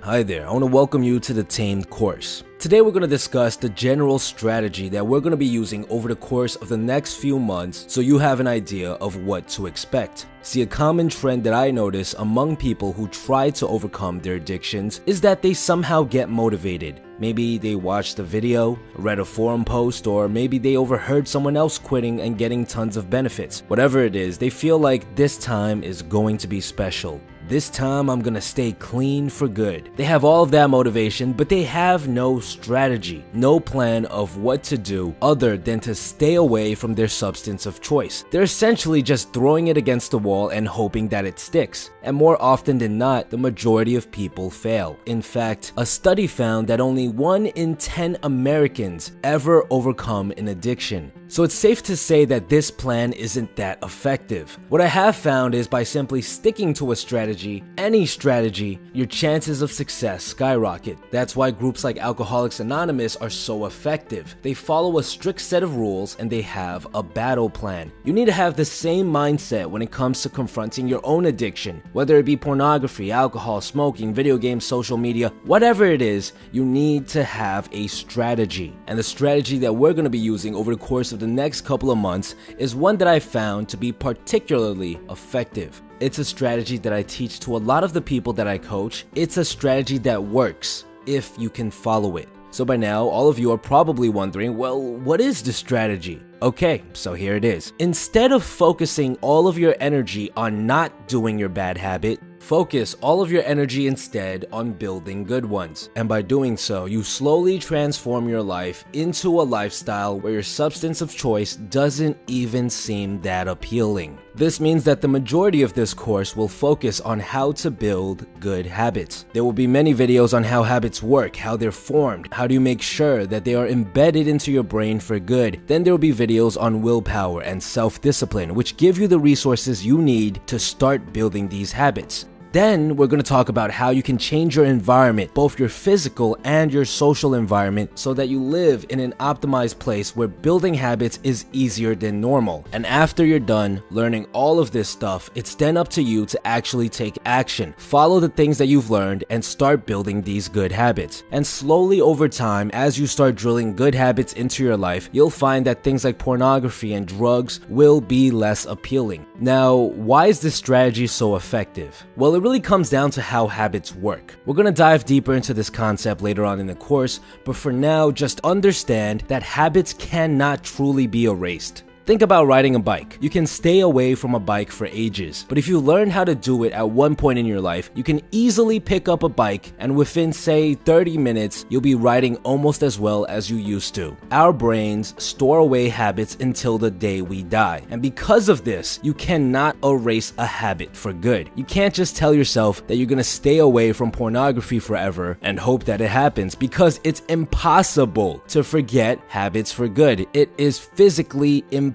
Hi there, I want to welcome you to the Tamed course. Today we're going to discuss the general strategy that we're going to be using over the course of the next few months so you have an idea of what to expect. See, a common trend that I notice among people who try to overcome their addictions is that they somehow get motivated. Maybe they watched a video, read a forum post, or maybe they overheard someone else quitting and getting tons of benefits. Whatever it is, they feel like this time is going to be special. This time I'm gonna stay clean for good. They have all of that motivation, but they have no strategy, no plan of what to do other than to stay away from their substance of choice. They're essentially just throwing it against the wall and hoping that it sticks. And more often than not, the majority of people fail. In fact, a study found that only 1 in 10 Americans ever overcome an addiction. So it's safe to say that this plan isn't that effective. What I have found is by simply sticking to a strategy, any strategy, your chances of success skyrocket. That's why groups like Alcoholics Anonymous are so effective. They follow a strict set of rules and they have a battle plan. You need to have the same mindset when it comes to confronting your own addiction. Whether it be pornography, alcohol, smoking, video games, social media, whatever it is, you need to have a strategy. And the strategy that we're going to be using over the course of the next couple of months is one that I found to be particularly effective. It's a strategy that I teach to a lot of the people that I coach. It's a strategy that works if you can follow it. So by now, all of you are probably wondering, well, what is the strategy? Okay, so here it is. Instead of focusing all of your energy on not doing your bad habit, focus all of your energy instead on building good ones. And by doing so, you slowly transform your life into a lifestyle where your substance of choice doesn't even seem that appealing. This means that the majority of this course will focus on how to build good habits. There will be many videos on how habits work, how they're formed, how do you make sure that they are embedded into your brain for good. Then there will be videos on willpower and self-discipline, which give you the resources you need to start building these habits. Then we're going to talk about how you can change your environment, both your physical and your social environment, so that you live in an optimized place where building habits is easier than normal. And after you're done learning all of this stuff, it's then up to you to actually take action. Follow the things that you've learned and start building these good habits. And slowly over time, as you start drilling good habits into your life, you'll find that things like pornography and drugs will be less appealing. Now, why is this strategy so effective? Well, it really comes down to how habits work. We're going to dive deeper into this concept later on in the course, but for now, just understand that habits cannot truly be erased. Think about riding a bike. You can stay away from a bike for ages, but if you learn how to do it at one point in your life, you can easily pick up a bike and within, say, 30 minutes, you'll be riding almost as well as you used to. Our brains store away habits until the day we die, and because of this, you cannot erase a habit for good. You can't just tell yourself that you're gonna stay away from pornography forever and hope that it happens, because it's impossible to forget habits for good. It is physically impossible.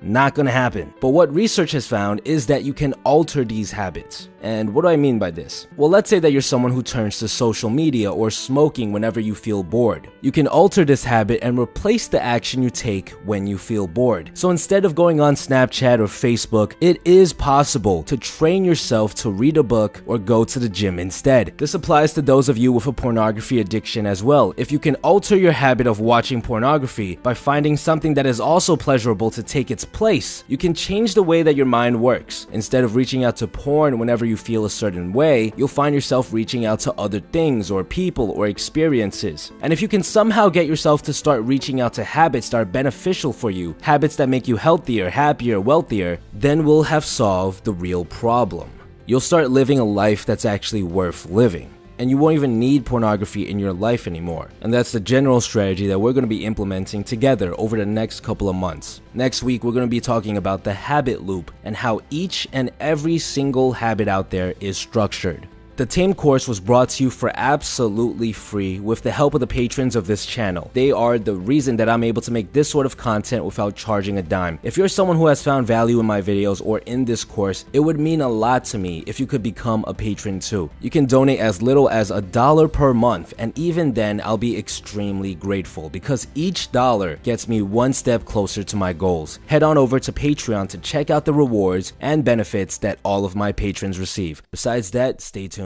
Not gonna happen. But what research has found is that you can alter these habits. And what do I mean by this? Well, let's say that you're someone who turns to social media or smoking whenever you feel bored. You can alter this habit and replace the action you take when you feel bored. So instead of going on Snapchat or Facebook, it is possible to train yourself to read a book or go to the gym instead. This applies to those of you with a pornography addiction as well. If you can alter your habit of watching pornography by finding something that is also pleasurable to take its place, you can change the way that your mind works. Instead of reaching out to porn whenever you feel a certain way, you'll find yourself reaching out to other things or people or experiences. And if you can somehow get yourself to start reaching out to habits that are beneficial for you, habits that make you healthier, happier, wealthier, then we'll have solved the real problem. You'll start living a life that's actually worth living. And you won't even need pornography in your life anymore. And that's the general strategy that we're going to be implementing together over the next couple of months. Next week, we're going to be talking about the habit loop and how each and every single habit out there is structured. The Tamed course was brought to you for absolutely free with the help of the patrons of this channel. They are the reason that I'm able to make this sort of content without charging a dime. If you're someone who has found value in my videos or in this course, it would mean a lot to me if you could become a patron too. You can donate as little as $1 per month, and even then I'll be extremely grateful because each dollar gets me one step closer to my goals. Head on over to Patreon to check out the rewards and benefits that all of my patrons receive. Besides that, stay tuned.